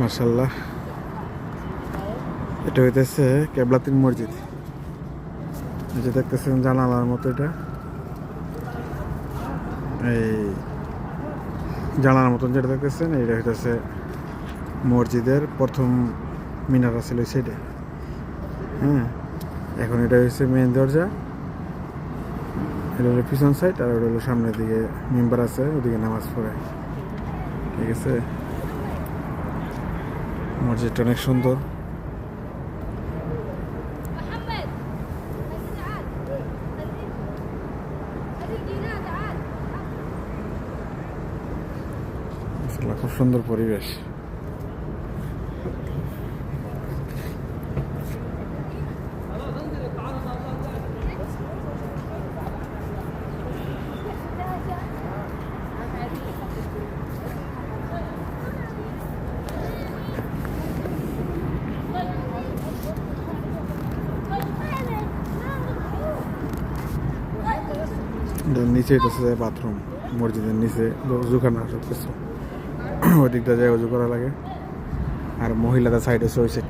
মাশাআল্লাহ, এটা হইতেছে কেবলাতুন মসজিদ। এই যে দেখতেছেন জানালার মতো, এটা এই জানালার মতন যেটা দেখতেছেন, এটা হইতেছে মসজিদের প্রথম মিনার ছিল সেটা। হ্যাঁ, এখন এটা হচ্ছে মেইন দরজা, এটা হলো পিছন সাইড, আর ওটা হলো সামনের দিকে মেম্বার আছে, ওদিকে নামাজ পড়ে। ঠিক আছে, মসজিদটা অনেক সুন্দর। খুব সুন্দর পরিবেশ। নিচে হইতেছে বাথরুম, মসজিদের নিচে অজুখানা সব কিছু। ওই দিকটা যায় অজু করা লাগে, আর মহিলাদের সাইড আছে ওই সাইড।